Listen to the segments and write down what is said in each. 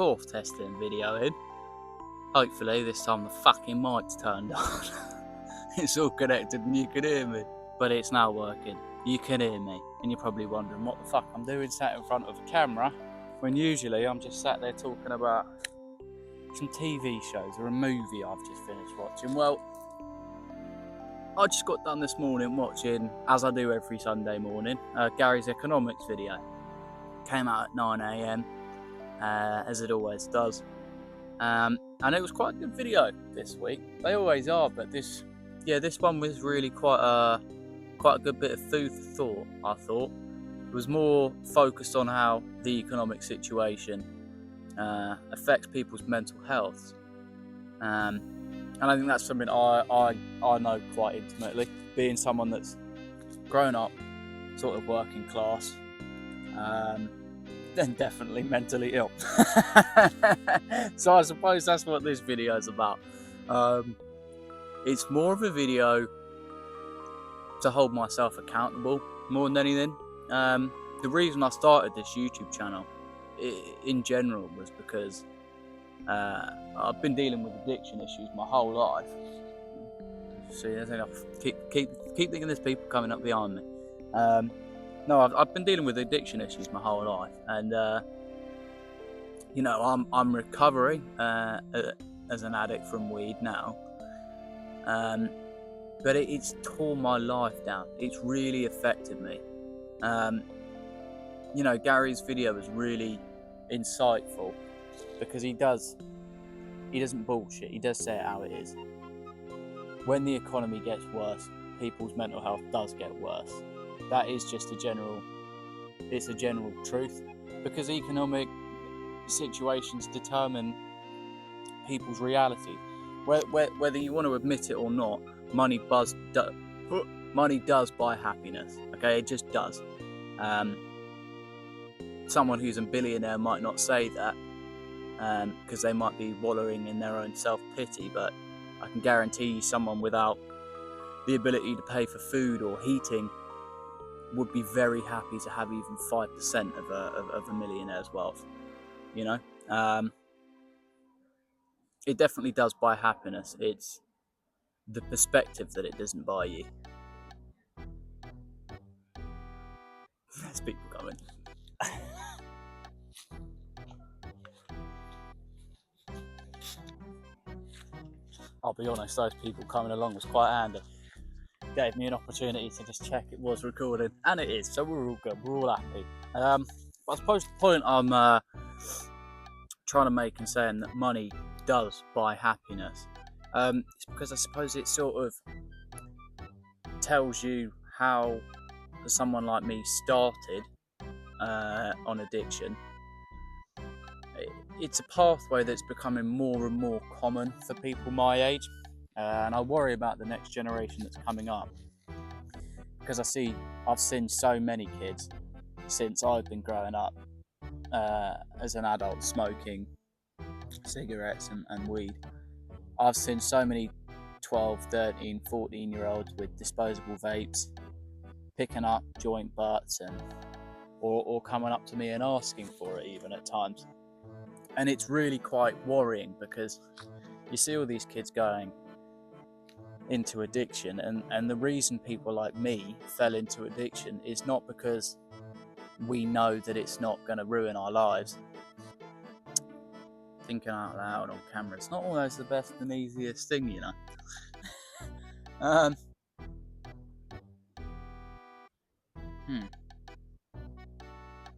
4th testing video in. Hopefully this time the fucking mic's turned on. It's all connected and you can hear me. But it's now working. You can hear me. And you're probably wondering what the fuck I'm doing sat in front of a camera, when usually I'm just sat there talking about some TV shows or a movie I've just finished watching. Well, I just got done this morning watching, as I do every Sunday morning, Gary's economics video. Came out at 9 AM, as it always does. And it was quite a good video this week. They always are, but this one was really quite a good bit of food for thought, I thought. It was more focused on how the economic situation affects people's mental health. And I think that's something I know quite intimately, being someone that's grown up sort of working class, then definitely mentally ill. So I suppose that's what this video is about. It's more of a video to hold myself accountable more than anything. The reason I started this YouTube channel in general was because I've been dealing with addiction issues my whole life. See, I keep thinking there's people coming up behind me. No, I've been dealing with addiction issues my whole life, and I'm recovering as an addict from weed now. But it's torn my life down. It's really affected me. Gary's video was really insightful because he doesn't bullshit. He does say it how it is. When the economy gets worse, people's mental health does get worse. That is just a general truth, because economic situations determine people's reality. Whether you want to admit it or not, money does buy happiness. Okay, it just does. Someone who's a billionaire might not say that, because they might be wallowing in their own self-pity, but I can guarantee you someone without the ability to pay for food or heating would be very happy to have even 5% of a millionaire's wealth. It definitely does buy happiness. It's the perspective that it doesn't buy you. There's people coming. I'll be honest, those people coming along was quite handy. Gave me an opportunity to just check it was recording, and it is, so we're all good, we're all happy. But I suppose the point I'm trying to make in saying that money does buy happiness, it's because I suppose it sort of tells you how someone like me started on addiction. It's a pathway that's becoming more and more common for people my age, and I worry about the next generation that's coming up, because I've seen so many kids since I've been growing up as an adult smoking cigarettes and weed. I've seen so many 12, 13, 14 year olds with disposable vapes picking up joint butts or coming up to me and asking for it even at times. And it's really quite worrying, because you see all these kids going into addiction, and the reason people like me fell into addiction is not because we know that it's not going to ruin our lives. Thinking out loud on camera, it's not always the best and easiest thing, kind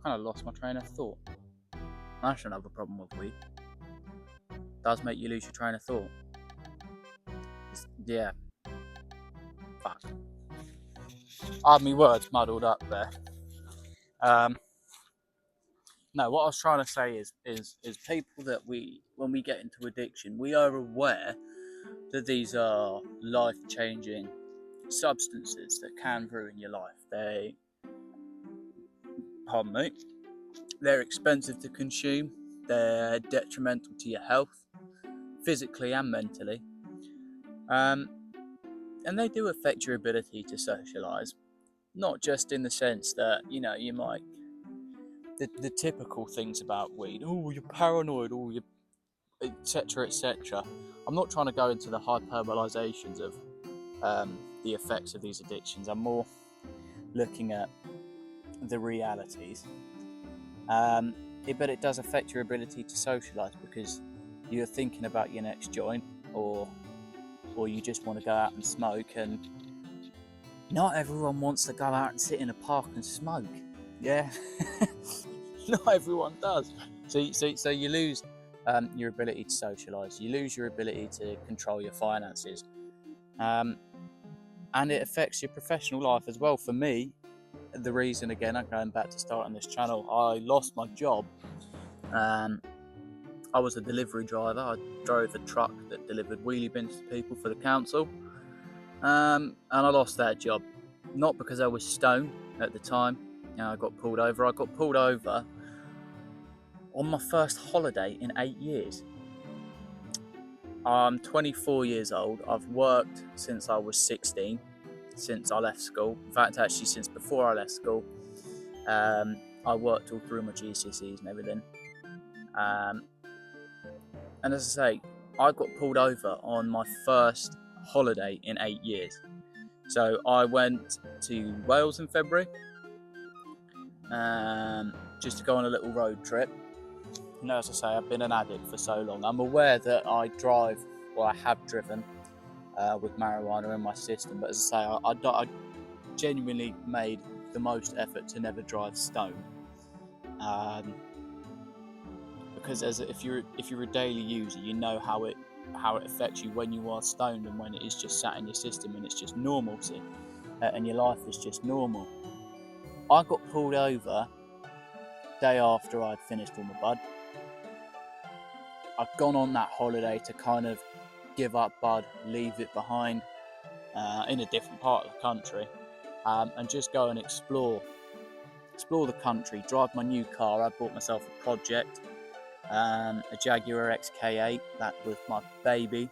of lost my train of thought. That's another problem with weed. It does make you lose your train of thought. Yeah. Fuck. I had my words muddled up there. No, what I was trying to say is people that when we get into addiction, we are aware that these are life-changing substances that can ruin your life. They're expensive to consume, they're detrimental to your health, physically and mentally, and they do affect your ability to socialise, not just in the sense that, you might the typical things about weed. Oh, you're paranoid, or you, etc., etc. I'm not trying to go into the hyperbolizations of the effects of these addictions. I'm more looking at the realities. But it does affect your ability to socialise, because you're thinking about your next joint, or you just want to go out and smoke, and not everyone wants to go out and sit in a park and smoke. Yeah, not everyone does. So you lose your ability to socialise. You lose your ability to control your finances, and it affects your professional life as well. For me, the reason, again, I'm going back to starting this channel, I lost my job. I was a delivery driver. I drove a truck that delivered wheelie bins to people for the council, and I lost that job. Not because I was stoned at the time. I got pulled over. I got pulled over on my first holiday in 8 years. I'm 24 years old. I've worked since I was 16, since I left school. In fact, actually, since before I left school. I worked all through my GCSEs and everything. And as I say, I got pulled over on my first holiday in 8 years. So I went to Wales in February, just to go on a little road trip. As I say, I've been an addict for so long. I'm aware that I drive, or I have driven, with marijuana in my system. But as I say, I genuinely made the most effort to never drive stoned. Because if you're a daily user, you know how it affects you when you are stoned, and when it is just sat in your system and it's just normalcy, and your life is just normal. I got pulled over day after I'd finished all my bud. I've gone on that holiday to kind of give up bud, leave it behind, in a different part of the country, and just go and explore the country. Drive my new car. I bought myself a project. A Jaguar XK8, that was my baby.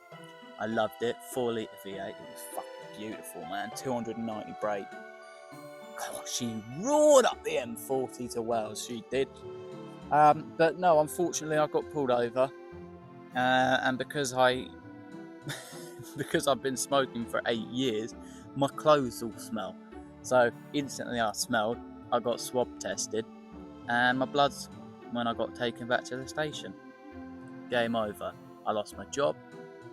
I loved it. 4 litre V8, it was fucking beautiful, man. 290 brake. God, she roared up the M40 to Wales, she did. But no, unfortunately, I got pulled over, and because I've been smoking for 8 years, my clothes all smell. So instantly I smelled. I got swab tested, and my blood's, when I got taken back to the station. Game over. I lost my job,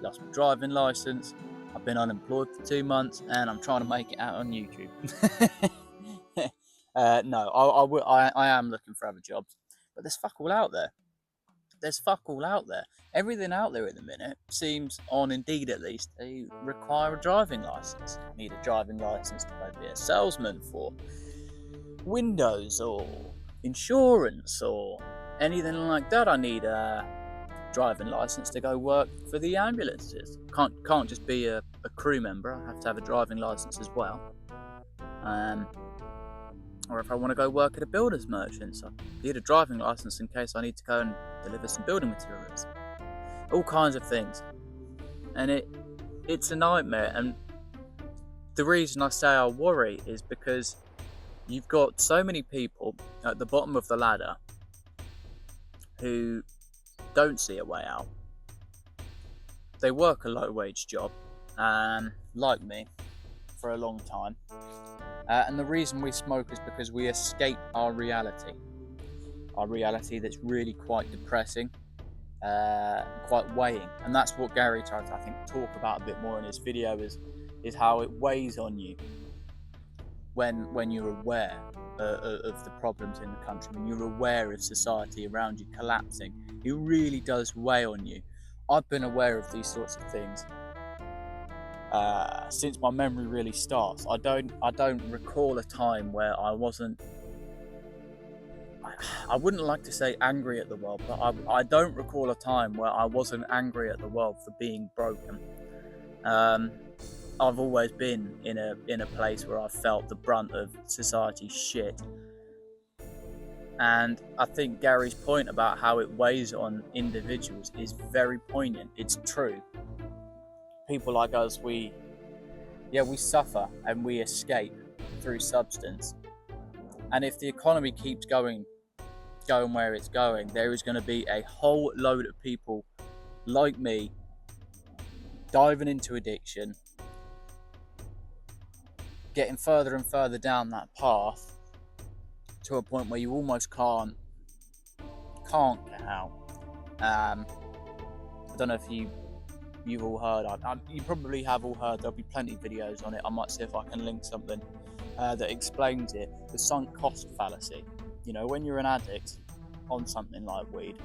lost my driving license. I've been unemployed for 2 months, and I'm trying to make it out on YouTube. No, I am looking for other jobs, but there's fuck all out there. Everything out there at the minute seems, on Indeed at least, to require a driving license. I need a driving license to go be a salesman for Windows or insurance or anything like that. I need a driving license to go work for the ambulances. Can't just be a crew member. I have to have a driving license as well. Or if I want to go work at a builder's merchant, so I need a driving license in case I need to go and deliver some building materials. All kinds of things. And it's a nightmare. And the reason I say I worry is because you've got so many people at the bottom of the ladder who don't see a way out. They work a low-wage job, like me, for a long time. And the reason we smoke is because we escape our reality that's really quite depressing, quite weighing. And that's what Gary tried to, I think, talk about a bit more in his video, is how it weighs on you when you're aware of the problems in the country, when you're aware of society around you collapsing. It really does weigh on you. I've been aware of these sorts of things since my memory really starts. I don't recall a time where I wasn't, I wouldn't like to say angry at the world, but I don't recall a time where I wasn't angry at the world for being broken. I've always been in a place where I've felt the brunt of society's shit. And I think Gary's point about how it weighs on individuals is very poignant. It's true. People like us, we suffer and we escape through substance. And if the economy keeps going going where it's going, there is going to be a whole load of people like me diving into addiction, getting further and further down that path to a point where you almost can't get out. I don't know if you've all heard. You probably have all heard. There'll be plenty of videos on it. I might see if I can link something that explains it. The sunk cost fallacy. You know, when you're an addict on something like weed,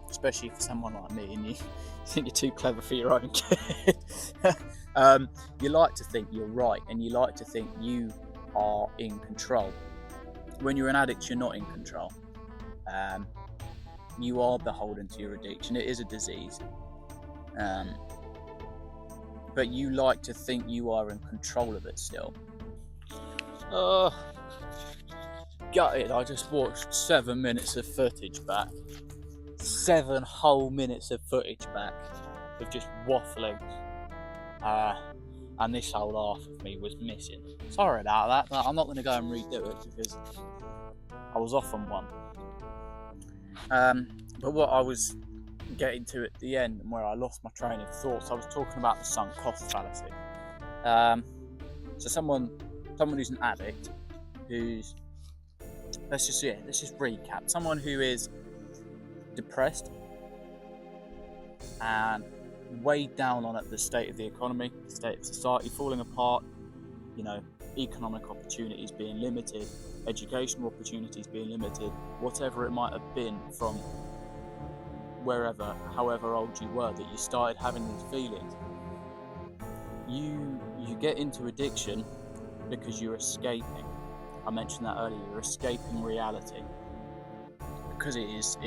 especially for someone like me, and you think you're too clever for your own good, you like to think you're right, and you like to think you are in control. When you're an addict, you're not in control. You are beholden to your addiction. It is a disease. But you like to think you are in control of it still. Gutted, I just watched 7 minutes of footage back. 7 whole minutes of footage back of just waffling. And this whole half of me was missing. Sorry about that, but I'm not going to go and redo it because I was off on one. But what I was getting to at the end, and where I lost my train of thoughts, I was talking about the sunk cost fallacy. So someone who's an addict, who's let's just recap. Someone who is depressed and weighed down on it, the state of the economy, the state of society falling apart, you know, economic opportunities being limited, educational opportunities being limited, whatever it might have been from wherever, however old you were, that you started having these feelings. You get into addiction because you're escaping. I mentioned that earlier. You're escaping reality because it is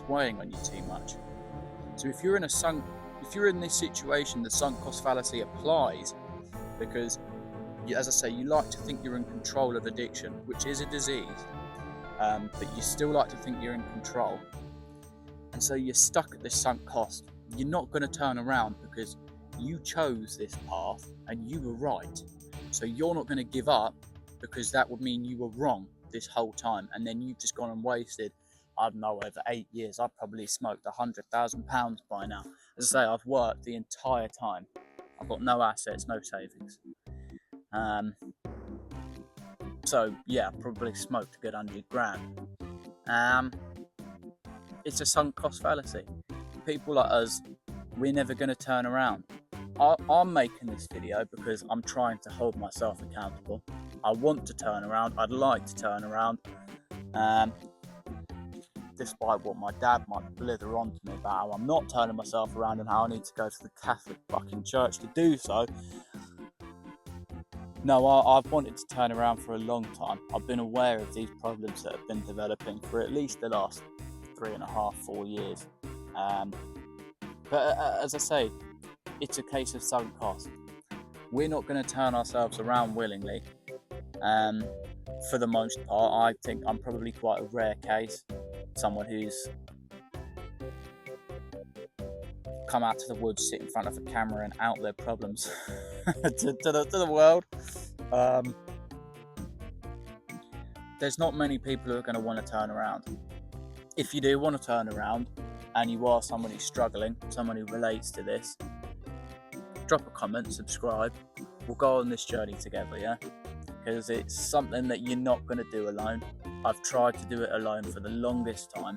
weighing on you too much. So if you're in this situation, the sunk cost fallacy applies because, as I say, you like to think you're in control of addiction, which is a disease, but you still like to think you're in control. And so you're stuck at this sunk cost. You're not going to turn around because you chose this path and you were right. So you're not going to give up because that would mean you were wrong this whole time. And then you've just gone and wasted, I don't know, over 8 years. I've probably smoked £100,000 by now. As I say, I've worked the entire time. I've got no assets, no savings. So yeah, probably smoked a good £100,000. It's a sunk cost fallacy. People like us, we're never going to turn around. I'm making this video because I'm trying to hold myself accountable. I want to turn around. I'd like to turn around. Despite what my dad might blither on to me about how I'm not turning myself around and how I need to go to the Catholic fucking church to do so. No, I've wanted to turn around for a long time. I've been aware of these problems that have been developing for at least the last 3.5, 4 years. But as I say, it's a case of sunk cost. We're not going to turn ourselves around willingly. For the most part, I think I'm probably quite a rare case. Someone who's come out to the woods, sit in front of a camera and out their problems to the world. There's not many people who are going to want to turn around. If you do want to turn around and you are someone who's struggling, someone who relates to this, drop a comment, subscribe. We'll go on this journey together, yeah? Because it's something that you're not going to do alone. I've tried to do it alone for the longest time.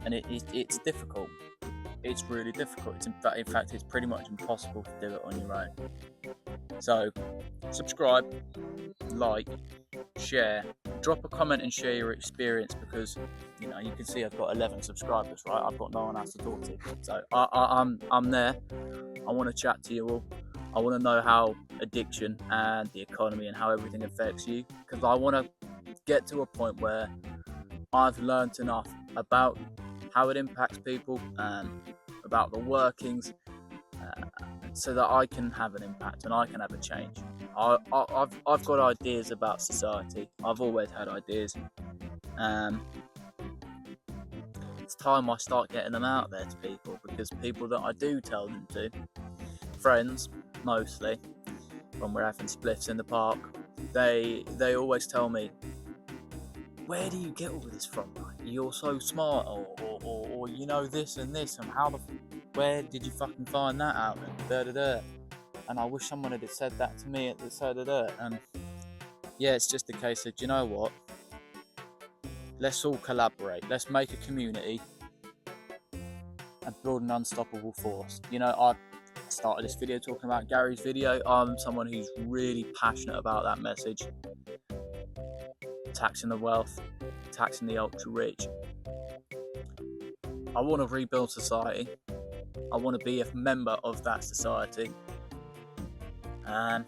And it's difficult. It's really difficult. In fact, it's pretty much impossible to do it on your own. So, subscribe, like, share, drop a comment and share your experience because, you know, you can see I've got 11 subscribers, right? I've got no one else to talk to. So, I'm there. I want to chat to you all. I want to know how addiction and the economy and how everything affects you, because I want to get to a point where I've learned enough about how it impacts people, about the workings, so that I can have an impact and I can have a change. I've got ideas about society. I've always had ideas. It's time I start getting them out there to people, because people that I do tell them to, friends mostly, when we're having spliffs in the park, they always tell me, where do you get all this from? Like, you're so smart, or you know this and this, and where did you fucking find that out? And da da da. And I wish someone had said that to me at the da da da. And yeah, it's just a case of, do you know what? Let's all collaborate. Let's make a community and build an unstoppable force. You know, I started this video talking about Gary's video. I'm someone who's really passionate about that message. Taxing the wealth, taxing the ultra rich. I want to rebuild society. I want to be a member of that society. And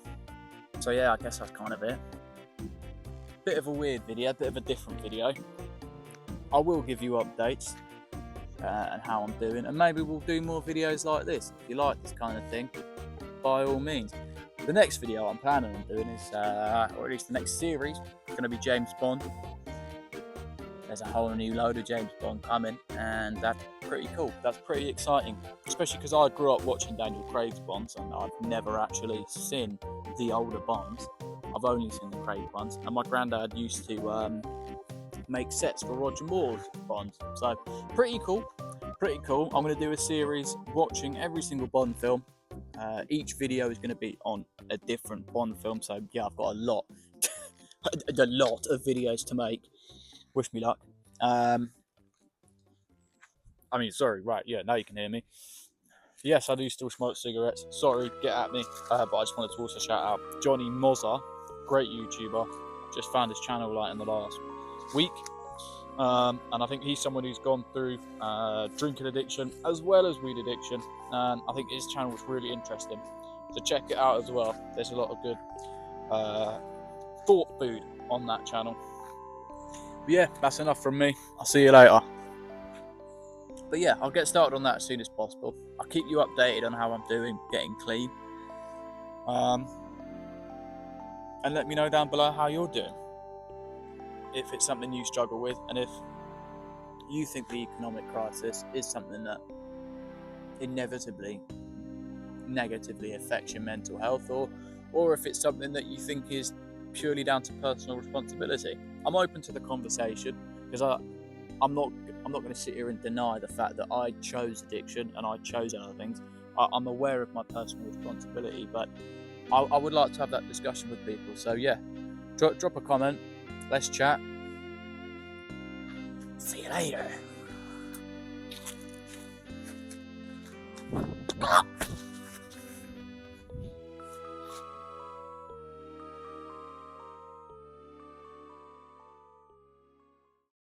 so yeah, I guess that's kind of it. Bit of a weird video, bit of a different video. I will give you updates and how I'm doing, and maybe we'll do more videos like this. If you like this kind of thing, by all means. The next video I'm planning on doing is, or at least the next series, going to be James Bond. There's a whole new load of James Bond coming, and that's pretty cool. That's pretty exciting, especially because I grew up watching Daniel Craig's Bonds, and I've never actually seen the older Bonds. I've only seen the Craig ones, and my granddad used to make sets for Roger Moore's Bonds. So pretty cool. I'm going to do a series watching every single Bond film. Each video is going to be on a different Bond film. So yeah, I've got a lot of videos to make. Wish me luck. Sorry, right, yeah, now you can hear me. Yes, I do still smoke cigarettes. Sorry, get at me. But I just wanted to also shout out Johnny Mozza, great YouTuber. Just found his channel like in the last week. And I think he's someone who's gone through drinking addiction as well as weed addiction. And I think his channel was really interesting. So check it out as well. There's a lot of good thought food on that channel. But yeah, that's enough from me. I'll see you later. But yeah, I'll get started on that as soon as possible. I'll keep you updated on how I'm doing, getting clean. And let me know down below how you're doing. If it's something you struggle with, and if you think the economic crisis is something that inevitably negatively affects your mental health, or if it's something that you think is purely down to personal responsibility. I'm open to the conversation, because I'm not going to sit here and deny the fact that I chose addiction and I chose other things. I'm aware of my personal responsibility, but I would like to have that discussion with people. So yeah, drop a comment, let's chat. See you later.